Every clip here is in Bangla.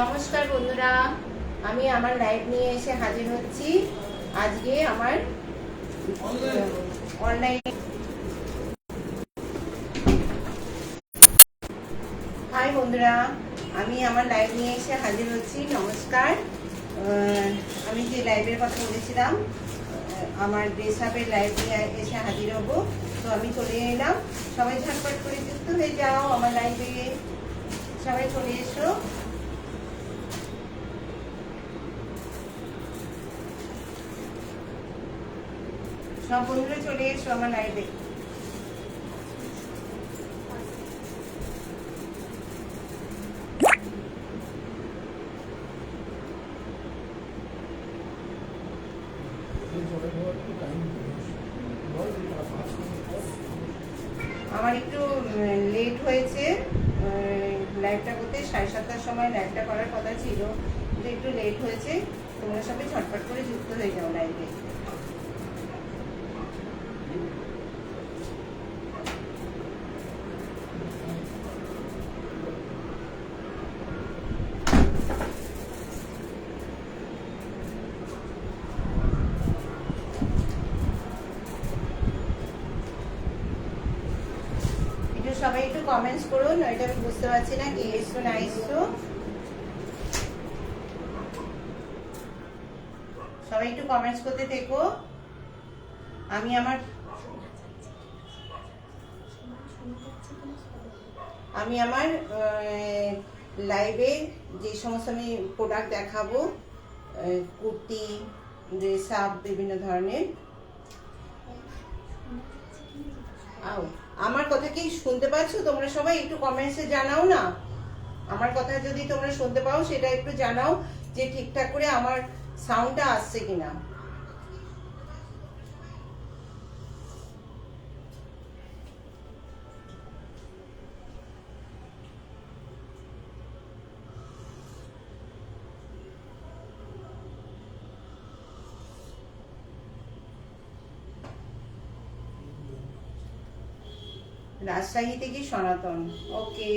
নমস্কার বন্ধুরা, আমি আমার লাইভ নিয়ে এসে হাজির হচ্ছি। আজকে আমার অনলাইনে হাই বন্ধুরা, আমি আমার লাইভ নিয়ে এসে হাজির হচ্ছি। নমস্কার। আমি যে লাইভের কথা বলেছিলাম, আমার ড্রেস আপের লাইভ নিয়ে এসে হাজির হব, তো আমি চলে এলাম। সবাই ঝটপট করে যুক্ত হয়ে যাও আমার লাইভে, সবাই চলে এসো। সব বন্ধুরা চলে এসো আমার লাইভে। আমার একটু লেট হয়েছে লাইভটা করতে। 7:30টার সময় লাইভটা করার কথা ছিল, কিন্তু একটু লেট হয়েছে। তোমরা সবাই ঝটপট করে যুক্ত হয়ে যাও লাইভে। সবাই একটু কমেন্টস করুন, এটা আমি বুঝতে পারছি না কে এসছো না এসছো। সবাই একটু কমেন্টস করতে থেকো। আমি আমার লাইভে যে সমস্ত আমি প্রোডাক্ট দেখাবো, কুর্তি, ড্রেস আপ, বিভিন্ন ধরনের। আমার কথা কি শুনতে পাচ্ছ তোমরা? সবাই একটু কমেন্টসে জানাও না। আমার কথা যদি তোমরা শুনতে পাও সেটা একটু জানাও, যে ঠিকঠাক করে আমার সাউন্ডটা আসছে কিনা। রাজশাহী থেকে সনাতন, ওকে।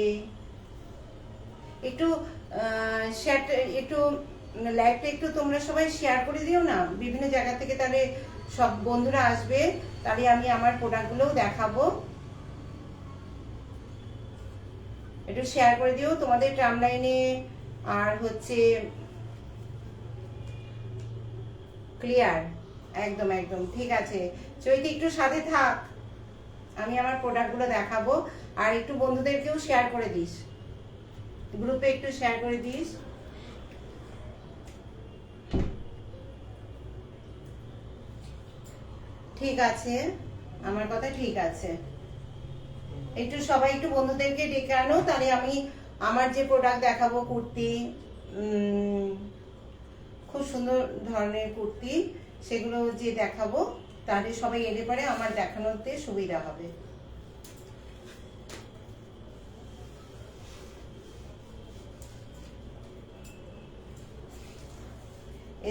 একটু একটু লাইভটা একটু তোমরা সবাই শেয়ার করে দিও না বিভিন্ন জায়গা থেকে, তাহলে সব বন্ধুরা আসবে, তাহলে আমি আমার প্রোডাক্টগুলোও দেখাবো। একটু শেয়ার করে দিও তোমাদের টাইমলাইনে। আর হচ্ছে ক্লিয়ার, একদম একদম ঠিক আছে। চৈতি একটু সাথে থাক, আমি আমার প্রোডাক্টগুলো দেখাবো। আর একটু বন্ধুদেরকেও শেয়ার করে দিস, গ্রুপে একটু শেয়ার করে দিস। ঠিক আছে, আমার কথা ঠিক আছে। একটু সবাই একটু বন্ধুদেরকে ডেকে আনো, তাহলে আমি আমার যে প্রোডাক্ট দেখাবো, কুর্তি, খুব সুন্দর ধরনের কুর্তি, সেগুলো যে দেখাবো, তাহলে সবাই এলে পরে আমার দেখানোতে সুবিধা হবে।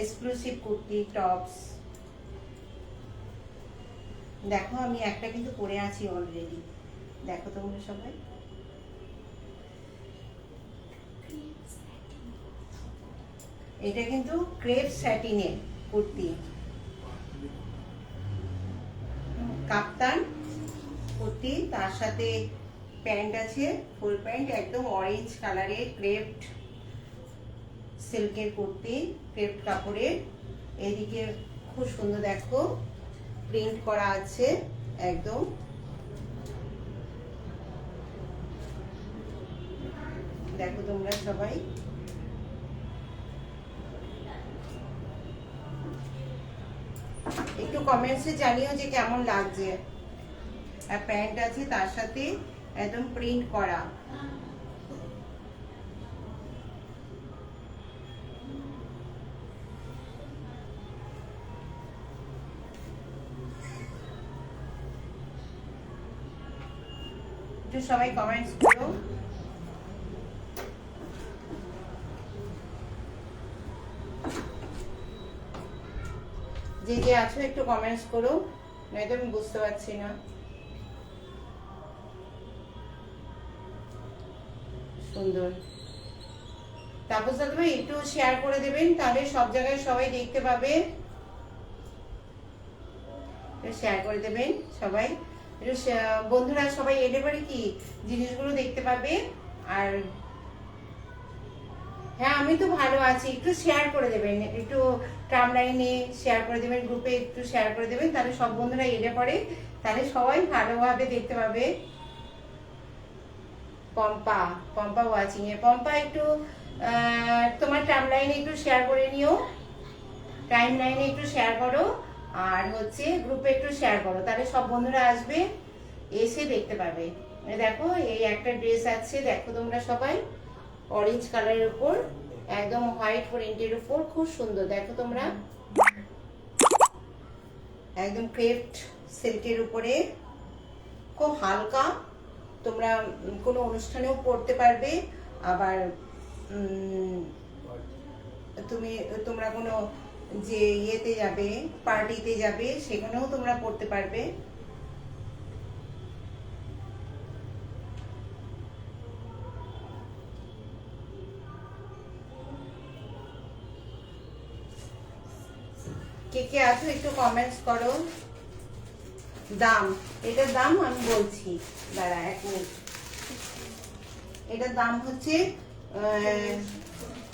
এক্সক্লুসিভ কুর্তি, টপস দেখো। আমি একটা কিন্তু পরে আছি অলরেডি, দেখো তোমরা সবাই। এটা কিন্তু ক্রেপ স্যাটিনের কুর্তি, কাপ্তান কুর্তি, তার সাথে প্যান্ট আছে, ফুল প্যান্ট, একদম অরেঞ্জ কালারের ক্রেপড সিল্কের কুর্তি, ক্রেপড কাপড়ের। এদিকে খুব সুন্দর দেখো প্রিন্ট করা আছে একদম। দেখো তোমরা সবাই। একটু কমেন্টসে জানিও যে কেমন লাগছে। আর প্যান্ট আছে তার সাথে একদম প্রিন্ট করা। একটু সবাই কমেন্টস করো। যে যে আছো একটু কমেন্টস করো, নয়তো আমি বুঝতে পারছি না। সুন্দর তাপস দাদা ভাই একটু শেয়ার করে দেবেন, তাহলে সব জায়গায় সবাই দেখতে পাবে। শেয়ার করে দেবেন সবাই, একটু বন্ধুরা সবাই এলে পরে কি জিনিসগুলো দেখতে পাবে। আর হ্যাঁ, আমি তো ভালো আছি, একটু শেয়ার করে দেবেন, একটু টাইমলাইনে শেয়ার করে দেবেন, গ্রুপে একটু শেয়ার করে দেবেন, তাহলে সব বন্ধুরা এলে পরে তাহলে সবাই ভালোভাবে দেখতে পাবে। পম্পা, পম্পা ওয়াচিং এ, পম্পা একটু তোমার টাইমলাইনে একটু শেয়ার করে নিও, টাইমলাইনে একটু শেয়ার করো, আর হচ্ছে গ্রুপে একটু শেয়ার করো, তাহলে সব বন্ধুরা আসবে, এসে দেখতে পাবে। দেখো এই একটা ড্রেস আছে, দেখো তোমরা সবাই, অরেঞ্জ কালারের উপর একদম হোয়াইট প্রিন্টের উপর, খুব সুন্দর। দেখো তোমরা একদম ক্রেপড সিল্কের উপরে, খুব হালকা, তোমরা কোনো অনুষ্ঠানেও পরতে পারবে। আবার তোমরা কোনো যে ইয়েতে যাবে, পার্টিতে যাবে, সেখানেও তোমরা পরতে পারবে। কে কে আছো একটু কমেন্টস করো। দাম, এটার দাম আমি বলছি, দাঁড়া 1 মিনিট। এটার দাম হচ্ছে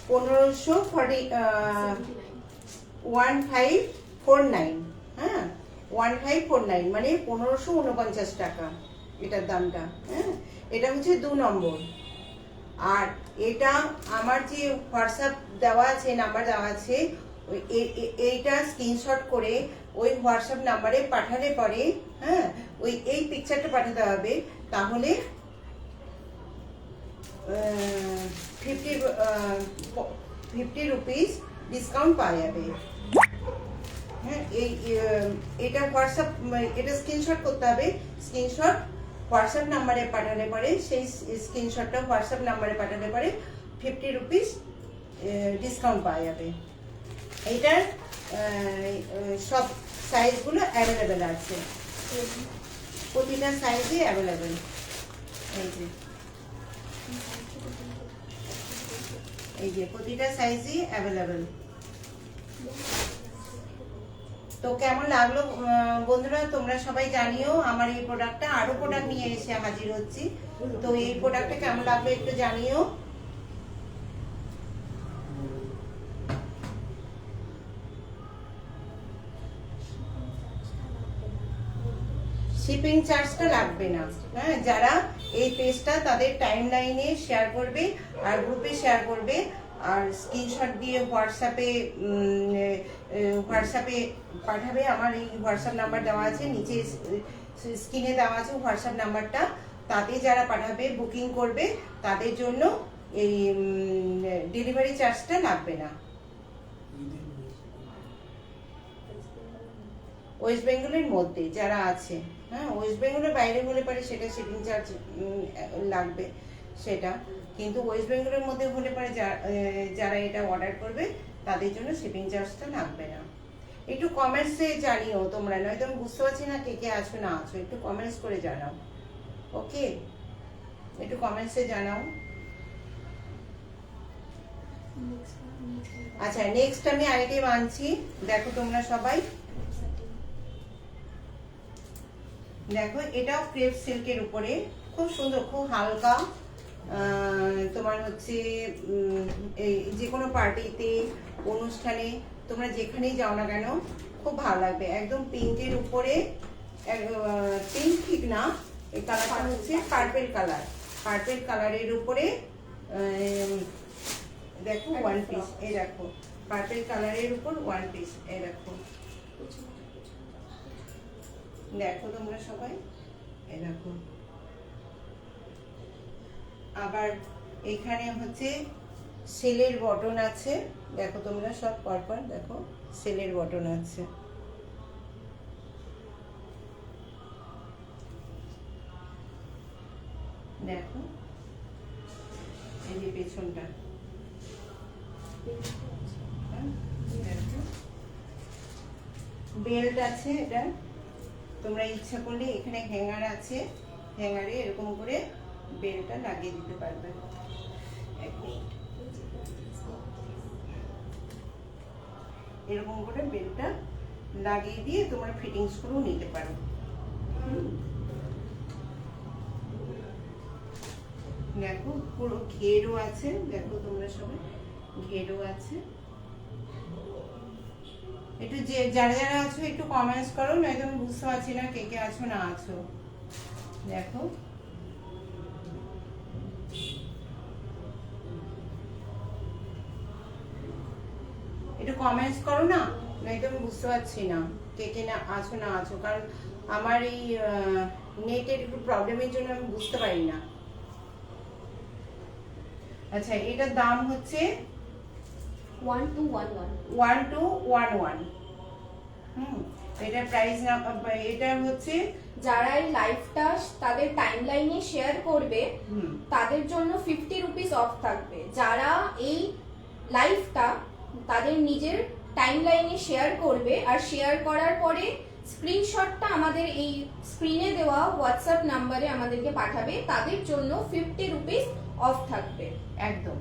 1549, হ্যাঁ 1549 মানে 1549 টাকা এটার দামটা। হ্যাঁ, এটা হচ্ছে 2 নম্বর। আর এটা আমার যে হোয়াটসঅ্যাপ দেওয়া আছে, নাম্বার দেওয়া আছে, এইটা স্ক্রিনশট করে ওই হোয়াটসঅ্যাপ নাম্বারে পাঠালে পরে, হ্যাঁ ওই এই পিকচারটা পাঠাতে হবে, তাহলে 50 রুপিস ডিসকাউন্ট পাওয়া যাবে। হ্যাঁ, এটা হোয়াটসঅ্যাপ, এটা স্ক্রিনশট করতে হবে, স্ক্রিনশট হোয়াটসঅ্যাপ নাম্বারে পাঠালে পরে, সেই স্ক্রিনশটটা হোয়াটসঅ্যাপ নাম্বারে পাঠালে পরে 50 রুপিস ডিসকাউন্ট পাওয়া যাবে। এটার সব সাইজগুলো অ্যাভেলেবেল আছে, প্রতিটা সাইজই অ্যাভেলেবেল। এই যে প্রতিটা সাইজই অ্যাভেলেবেল। তো কেমন লাগলো বন্ধুরা, তোমরা সবাই জানিও। আমার এই প্রোডাক্টটা, আরো প্রোডাক্ট নিয়ে এসে হাজির হচ্ছি, তো এই প্রোডাক্টটা কেমন লাগলো একটু জানিও। শিপিং চার্জটা লাগবে না। হ্যাঁ, যারা এই পেজটা তাদের টাইমলাইনে শেয়ার করবে আর গ্রুপে শেয়ার করবে, আর স্ক্রিনশট দিয়ে হোয়াটসঅ্যাপে পাঠাবে। আমার এই হোয়াটসঅ্যাপ নাম্বার দেওয়া আছে, নিচে স্ক্রিনে দেওয়া আছে হোয়াটসঅ্যাপ নাম্বারটা, তাতে যারা পাঠাবে, বুকিং করবে, তাদের জন্য এই ডেলিভারি চার্জটা লাগবে না। ওয়েস্ট বেঙ্গলের মধ্যে যারা আছে, হ্যাঁ ওয়েস্ট বেঙ্গলের বাইরে হলে পারে সেটা শিপিং চার্জ লাগবে সেটা, কিন্তু ওয়েস্ট বেঙ্গলের মধ্যে হলে পারে যারা এটা অর্ডার করবে তাদের জন্য শিপিং চার্জটা লাগবে না। একটু কমেন্টসে জানিও তোমরা, নয়তো আমি বুঝতে পারছি না কে কে আছো না আছো, একটু কমেন্টস করে জানাও। ওকে, একটু কমেন্টসে জানাও। আচ্ছা, নেক্সট আমি আইটেম আনছি, দেখো তোমরা সবাই দেখো, এটাও ক্রেপ সিল্কের উপরে, খুব সুন্দর, খুব হালকা, তোমার হচ্ছে এই যে কোনো পার্টিতে, অনুষ্ঠানে, তোমরা যেখানেই যাও না কেন খুব ভালো লাগবে। একদম পিঙ্কের উপরে, পিঙ্ক ঠিক না, এই কালারটা হচ্ছে পার্পেল কালার, পার্পেল কালারের উপরে দেখো 1 পিস, এই দেখো পার্পেল কালারের উপর 1 পিস, এই দেখো, দেখো তোমরা সবাই, এই দেখো। আবার এখানে হচ্ছে সেলের বটন আছে, দেখো তোমরা সব পরপর দেখো, সেলের বটন আছে। দেখো এই যে পেছনটা, বেল্ট আছে, এটা তোমরা ইচ্ছা করলে এখানে হ্যাঙ্গার আছে, হ্যাঙ্গারে এরকম করে বেল্টটা লাগিয়ে দিতে পারবে। 1 মিনিট, এরকম করে বেল্টটা লাগিয়ে দিয়ে তোমরা ফিটিংস করেও নিতে পারো। দেখো পুরো ঘেরও আছে, দেখো তোমরা সবাই ঘেরও আছে। একটু যে যারা যারা আছো একটু কমেন্টস করো, নয়তো আমি বুঝতে পারছি না কে কে আছো না আছো। দেখো একটু কমেন্টস করো না, নয়তো আমি বুঝতে পারছি না কে কে না আছো না আছো, কারণ আমার এই নেটের একটু প্রবলেমের জন্য আমি বুঝতে পারি না। আচ্ছা, এটার দাম হচ্ছে 1211। এটার প্রাইস না, এটা হচ্ছে যারা এই লাইভটা তাদের টাইমলাইনে শেয়ার করবে তাদের জন্য 50 রুপিস অফ থাকবে। যারা এই লাইভটা তাদের নিজের টাইমলাইনে শেয়ার করবে আর শেয়ার করার পরে স্ক্রিনশটটা আমাদের এই স্ক্রিনে দেওয়া হোয়াটসঅ্যাপ নাম্বারে আমাদেরকে পাঠাবে, তাদের জন্য 50 রুপিস অফ থাকবে। একদম,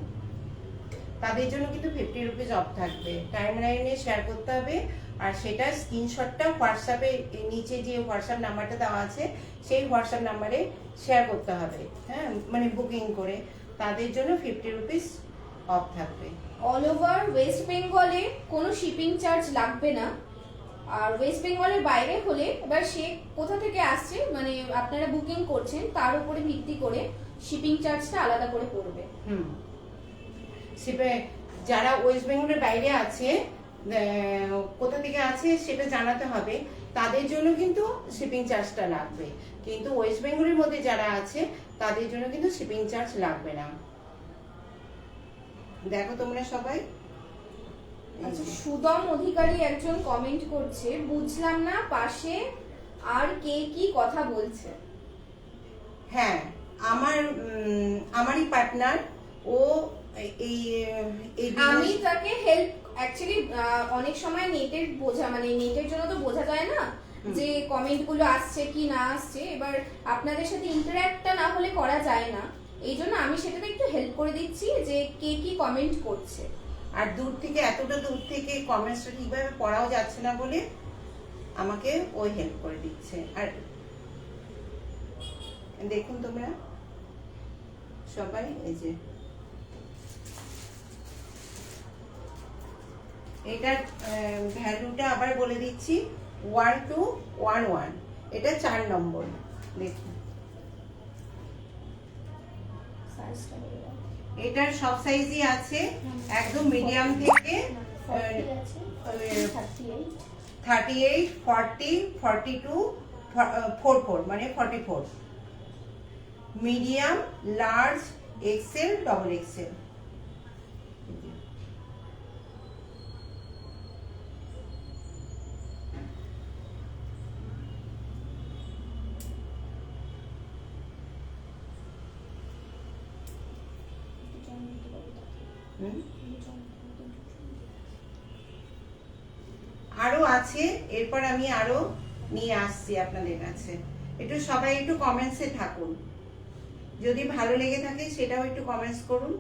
তাদের জন্য কিন্তু 50 রুপিস অফ থাকবে। টাইমলাইনে শেয়ার করতে হবে আর সেটা স্ক্রিনশটটা হোয়াটসঅ্যাপে নিচে যে হোয়াটসঅ্যাপ নাম্বারটা দেওয়া আছে সেই হোয়াটসঅ্যাপ নাম্বারে শেয়ার করতে হবে। হ্যাঁ, মানে বুকিং করে, তাদের জন্য 50 রুপিস অফ থাকবে। অল ওভার ওয়েস্ট বেঙ্গলে কোনো শিপিং চার্জ লাগবে না। আর ওয়েস্ট বেঙ্গলের বাইরে হলে এবার সে কোথা থেকে আসছে, মানে আপনারা বুকিং করছেন তার উপরে ভিত্তি করে শিপিং চার্জটা আলাদা করে পড়বে। যারা ওয়েস্ট বেঙ্গলের বাইরে আছে, কোথা থেকে আছে সেটা জানাতে হবে, তাদের জন্য কিন্তু শিপিং চার্জটা লাগবে। কিন্তু ওয়েস্ট বেঙ্গলের মধ্যে যারা আছে তাদের জন্য কিন্তু শিপিং চার্জ লাগবে না। দেখো তোমরা সবাই। আচ্ছা, সুদম অধিকারী একজন কমেন্ট করছে, বুঝলাম না পাশে আর কে কি কথা বলছে। হ্যাঁ, আমারই পার্টনার, ও এই আমি তাকে হেল্প অ্যাকচুয়ালি অনেক সময় নেটের বোঝা, মানে নেটের জন্য তো বোঝা যায় না যে কমেন্ট গুলো আসছে কি না আসছে। এবার আপনাদের সাথে ইন্টারঅ্যাক্টটা না হলে করা যায় না, এই জন্য আমি সেটাতে একটু হেল্প করে দিচ্ছি যে কে কি কমেন্ট করছে। আর দূর থেকে, এতটা দূর থেকে কমেন্টসটা ঠিকভাবে পড়াও যাচ্ছে না বলে আমাকে ওই হেল্প করে দিচ্ছে। আর দেখুন তোমরা সবাই, এই যে এটার ভ্যালুটা আবার বলে দিচ্ছি, 1211। এটা 4 নম্বর। দেখুন এটার সব সাইজই আছে, একদম মিডিয়াম থেকে 38, 40, 42, 44 মানে 44, medium, large, XL, double XL. আরো আছে, এরপর আমি আরো নিয়ে আসছি আপনাদের কাছে। একটু সবাই একটু কমেন্টসে থাকুন, যদি ভালো লেগে থাকে সেটাও একটু কমেন্টস করুন।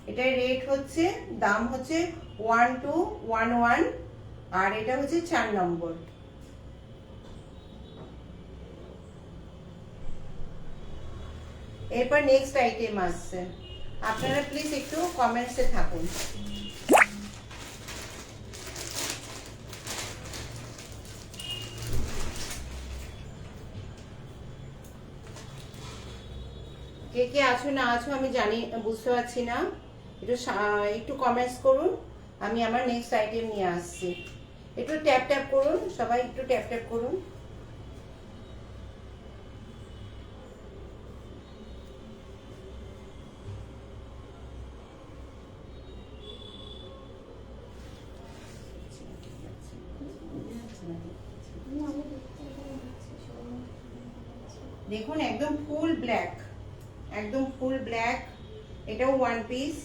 এটার রেট হচ্ছে, দাম হচ্ছে 1211 আর এটা হচ্ছে 4 নম্বর। এরপর নেক্সট আইটেম আসছে, আপনারা প্লিজ একটু কমেন্টসে থাকুন। কে কে আছো না আছো আমি জানি, বুঝতে পারছি না, একটু কমেন্টস করুন। আমি আমার নেক্সট আইটেম নিয়ে আসছি। একটু ট্যাপ ট্যাপ করুন, সবাই একটু ট্যাপ ট্যাপ করুন। দেখুন একদম ফুল ব্ল্যাক, একদম ফুল ব্ল্যাক। এটাও ওয়ান পিস।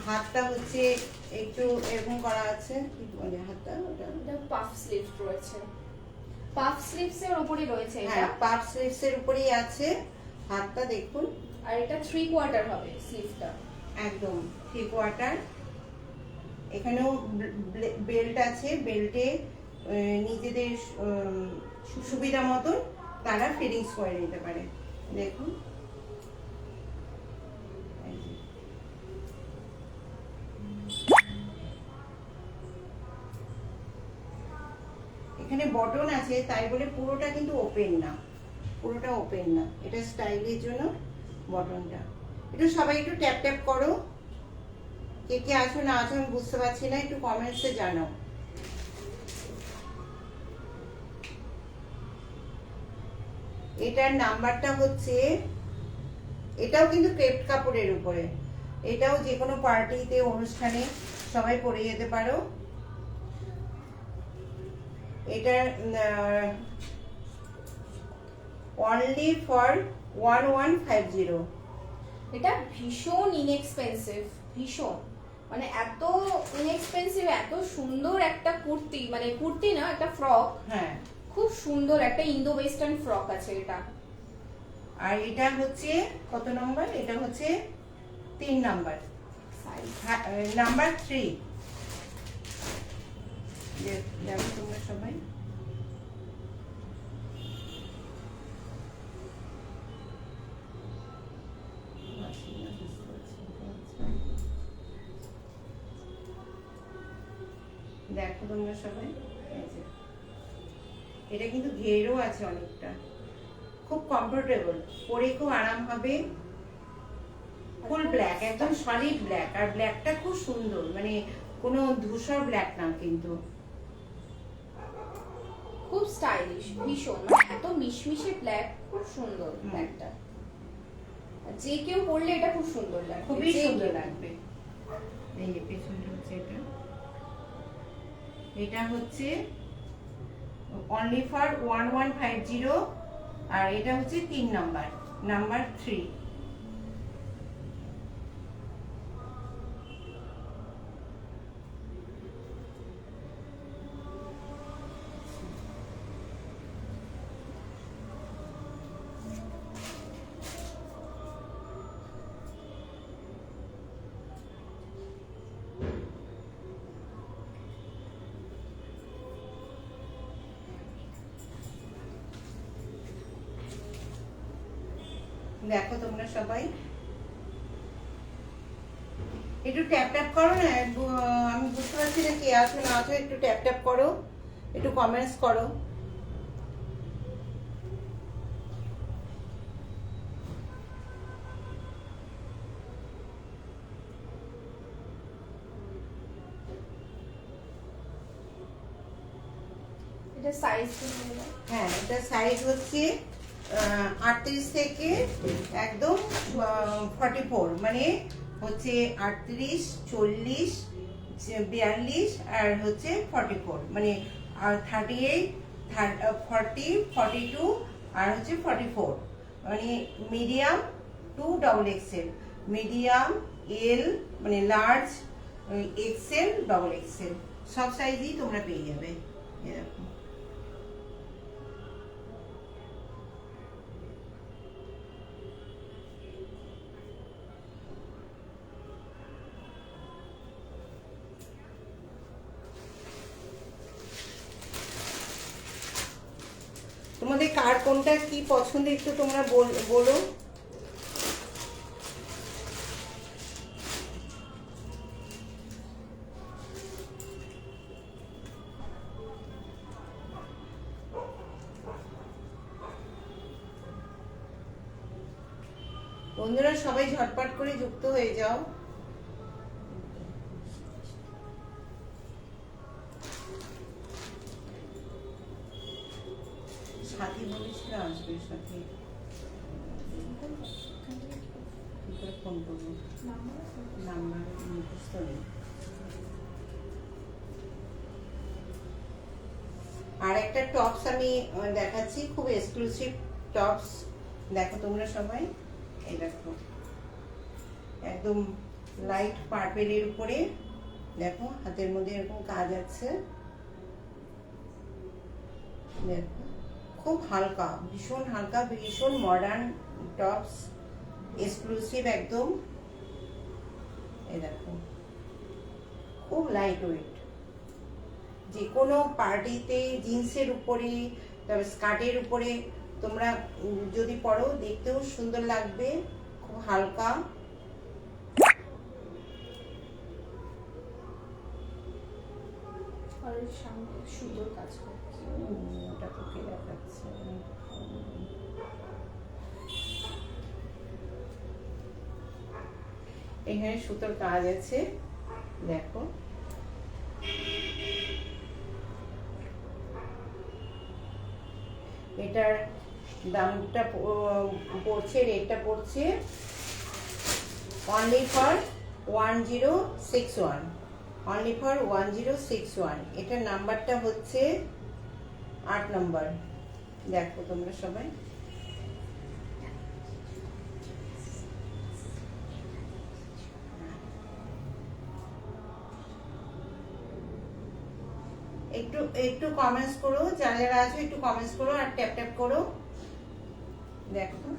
হাতটা হচ্ছে একটু এরকম করা আছে, কি বলে হাতটা, ওটা পাফ স্লিভ রয়েছে, পাফ স্লিভস এর উপরে রয়েছে। এটা হ্যাঁ, পাফ স্লিভস এর উপরেই আছে। হাতটা দেখুন। আর এটা 3 কোয়ার্টার হবে স্লিভটা, একদম 3 কোয়ার্টার। এখানেও বেল্ট আছে, বেল্টে নিজেদের সুবিধা মতন তারা ফিটিংস করে নিতে পারে। দেখুন এখানে বটন আছে, তাই বলে পুরোটা কিন্তু ওপেন না, পুরোটা ওপেন না, এটা স্টাইলের জন্য বটনটা। একটু সবাই একটু ট্যাপ ট্যাপ করো, কে কে আছো না আছো আমি বুঝতে পারছি না, একটু কমেন্টসে জানাও। এটার নাম্বারটা হচ্ছে, এটাও কিন্তু ক্রেপ কাপড়ের উপরে, এটাও যে কোনো পার্টিতে অনুষ্ঠানে সবাই পরে যেতে পারো। এটার অনলি ফর 1150। এটা ভীষণ ইনএক্সপেন্সিভ, ভীষণ, মানে এত ইনএক্সপেন্সিভ, এত সুন্দর একটা কুর্তি, মানে কুর্তি না, একটা ফ্রক। হ্যাঁ, খুব সুন্দর একটা ইন্দো ওয়েস্টার্ন ফ্রক আছে এটা। আর এটা হচ্ছে কত নাম্বার? এটা হচ্ছে 3 নাম্বার, নাম্বার 3। দেখো তোমরা সবাই, দেখো তোমরা সবাই, এটা কিন্তু ঘেরও আছে অনেকটা, খুব কমফোর্টেবল, পরে খুব আরাম হবে। ফুল ব্ল্যাক, একদম সলিড ব্ল্যাক, আর ব্ল্যাকটা খুব সুন্দর, মানে কোনো ধূসর ব্ল্যাক না কিন্তু, খুব স্টাইলিশ, ভীষণ, মানে এত মিশমিশে ব্ল্যাক, খুব সুন্দর ব্ল্যাকটা। যে কেউ পরলে এটা খুব সুন্দর লাগবে, খুবই সুন্দর লাগবে। এই যে পেছনটা হচ্ছে এটা, এটা হচ্ছে অনলি ফর 1150, আর এটা হচ্ছে 3 নাম্বার, নাম্বার 3। দেখো তোমরা সবাই, একটু ট্যাপ ট্যাপ করো না, আমি বুঝতে পারছি না কে আছো না আছো, একটু ট্যাপ ট্যাপ করো, একটু কমেন্টস করো। এটা সাইজ, হ্যাঁ, এটা সাইজ হচ্ছে 38 থেকে একদম 44, মানে হচ্ছে 38, 40, 42 আর হচ্ছে 44, মানে 38, 40, 42 আর হচ্ছে 44, মানে medium to double XL, medium, L মানে লার্জ, এক্সেল, ডবল এক্সেল, সব সাইজই তোমরা পেয়ে যাবে। এরকম তোমাদের কার কোনটা কি পছন্দ একটু তোমরা বলো। বন্ধুরা সবাই ঝটপট করে যুক্ত হয়ে যাও। সাথী বলেছিল আসবে, সাথে ফোন করবো, নাম্বার মুখস্থ নেই। আর একটা টপস আমি দেখাচ্ছি, খুব এক্সক্লুসিভ টপস, দেখো তোমরা সবাই, এই দেখো একদম লাইট পার্পেলের উপরে, দেখো হাতের মধ্যে এরকম কাজ আছে, দেখো খুব হালকা, ভীষণ হালকা, ভীষণ মডার্ন টপস, এক্সক্লুসিভ একদম। এই দেখো খুব লাইট ওয়েট, যে কোনো পার্টিতে জিন্সের উপরে, তবে স্কার্টের উপরে তোমরা যদি পরো দেখতেও সুন্দর লাগবে, খুব হালকা। আর সামনে সুন্দর কাজ করছে। ওটা তোকে দেখাচ্ছে। এখানে সুতোর কাজ আছে, দেখো। এটার দামটা পড়ছে, রেটটা পড়ছে অনলি ফর 1061, অনলি ফর 1061। এটার নাম্বারটা হচ্ছে 8 নম্বর। দেখো তোমরা সবাই, একটু একটু কমেন্টস করো, যারা যারা আছো একটু কমেন্টস করো আর ট্যাপ ট্যাপ করো। দেখো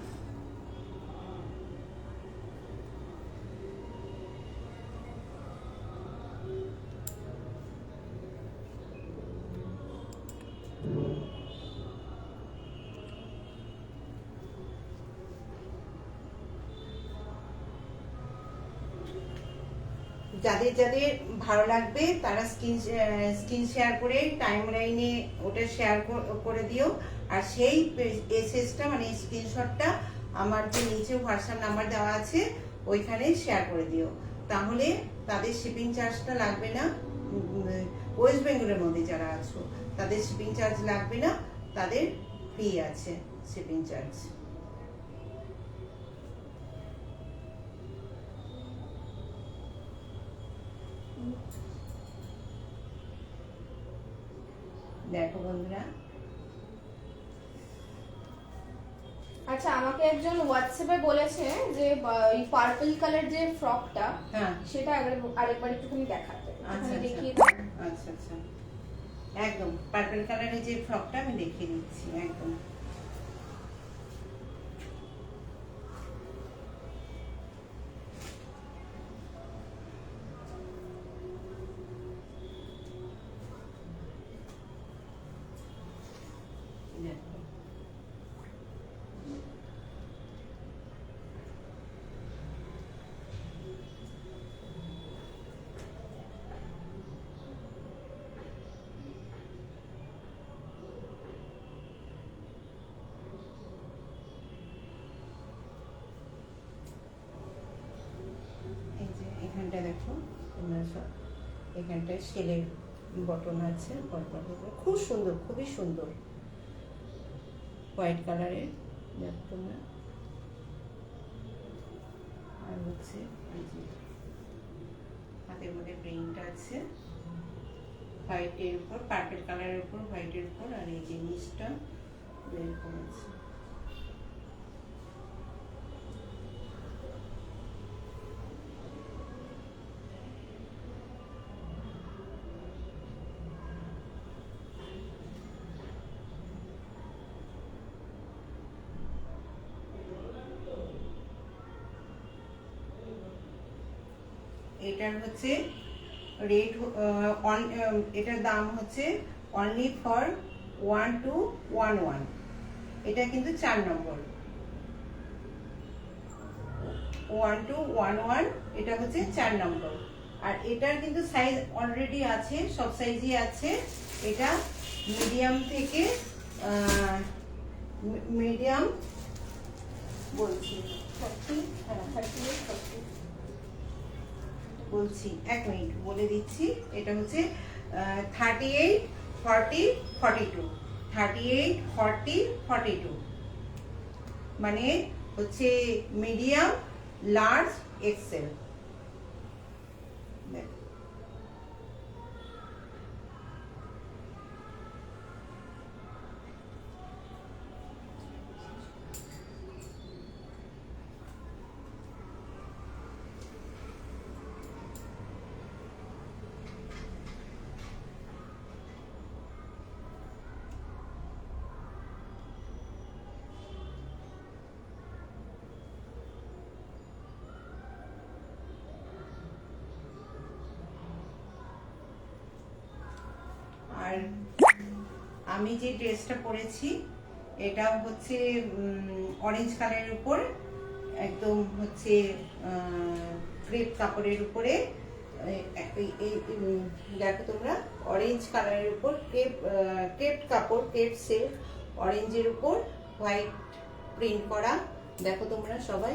যাদের যাদের ভালো লাগবে তারা স্ক্রিন শেয়ার করে টাইম লাইনে ওটা শেয়ার করে দিও। আর সেই এসএসটা মানে স্ক্রিনশটটা আমার যে নিচে হোয়াটসঅ্যাপ নাম্বার দেওয়া আছে ওইখানে শেয়ার করে দিও, তাহলে তাদের শিপিং চার্জটা লাগবে না। ওয়েস্ট বেঙ্গলের মধ্যে যারা আছো তাদের শিপিং চার্জ লাগবে না, তাদের ফ্রি আছে শিপিং চার্জ। দেখো বন্ধুরা, আচ্ছা, আমাকে একজন হোয়াটসঅ্যাপে বলেছে যে এই পার্পল কালার যে ফ্রকটা, হ্যাঁ সেটা আরেকবার একটুখানি দেখাতে। আচ্ছা দেখিয়ে আচ্ছা আচ্ছা, একদম পার্পল কালারের যে ফ্রকটা আমি দেখিয়ে দিচ্ছি একদম। দেখো এখানটা দেখো তোমরা সব, এখানটায় সেলের বটন আছে, খুব সুন্দর, খুবই সুন্দর হোয়াইট কালারের। দেখো তোমরা, আর হচ্ছে এই যে হাতের মধ্যে প্রিন্টটা আছে হোয়াইটের উপর, পার্পল কালারের উপর হোয়াইটের উপর, আর এই যে নিচটা এরকম আছে। এটার হচ্ছে রেট, এটার দাম হচ্ছে অনলি ফর 1211। এটা কিন্তু 4 নম্বর, 1211, এটা হচ্ছে 4 নম্বর। আর এটার কিন্তু সাইজ অলরেডি আছে, সব সাইজই আছে। এটা মিডিয়াম থেকে মিডিয়াম বলছি 30, হ্যাঁ 38, 40। বলছি, এক মিনিট বলে দিচ্ছি। এটা হচ্ছে 38, 40, 42, 38, 40, 42, মানে হচ্ছে মিডিয়াম, লার্জ, এক্সেল। আর আমি যে ড্রেসটা পরেছি এটা হচ্ছে অরেঞ্জ কালারের উপর, একদম হচ্ছে ক্রেপ কাপড়ের উপরে, দেখো তোমরা, অরেঞ্জ কালারের উপর ক্রেপ কাপড়, ক্রেপ সিল্ক, অরেঞ্জের উপর হোয়াইট প্রিন্ট করা। দেখো তোমরা সবাই,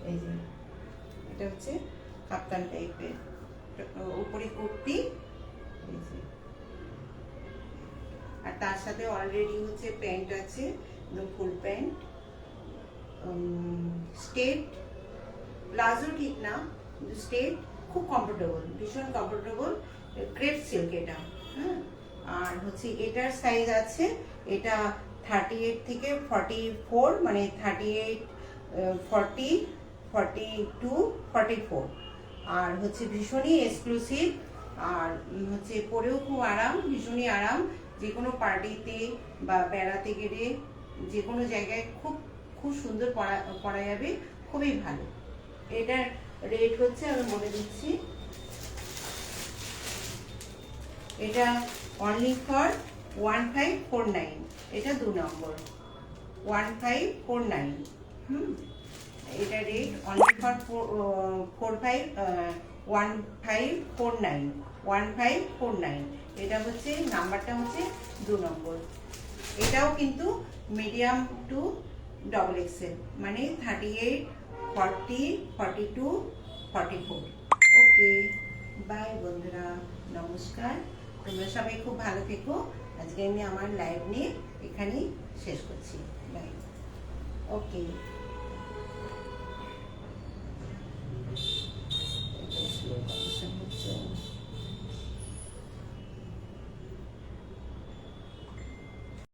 এই যে এটা হচ্ছে কাপ্তান টাইপের, উপরে কুর্তি, আর তার সাথে অলরেডি হচ্ছে প্যান্ট আছে, ফুল প্যান্ট, স্টেট প্লাজো ঠিক না, কিন্তু স্টেট, খুব কমফোর্টেবল, ভীষণ কমফোর্টেবল, ক্রেপ সিল্ক এটা। হ্যাঁ, আর হচ্ছে এটার সাইজ আছে, এটা 38 থেকে 44, মানে 38, 40, 42, 44। আর হচ্ছে ভীষণই এক্সক্লুসিভ, আর হচ্ছে পরেও খুব আরাম, ভীষণই আরাম, যে কোনো পার্টিতে বা বেড়াতে গেলে যে কোনো জায়গায় খুব খুব সুন্দর পরা যাবে, খুবই ভালো। এটার রেট হচ্ছে, আমি বলে দিচ্ছি, এটা অনলি ফর 1549, এটা 2 নম্বর, 1549। এটা রেট অনলি ফর 1549। এটা হচ্ছে নাম্বারটা হচ্ছে 2 নম্বর। এটাও কিন্তু মিডিয়াম টু ডবল এক্সেল, মানে 38, 40, 42, 44। ওকে, বাই বন্ধুরা, নমস্কার, তোমরা সবাই খুব ভালো থেকো। আজকে আমি আমার লাইভ নিয়ে এখানেই শেষ করছি। বাই। ওকে।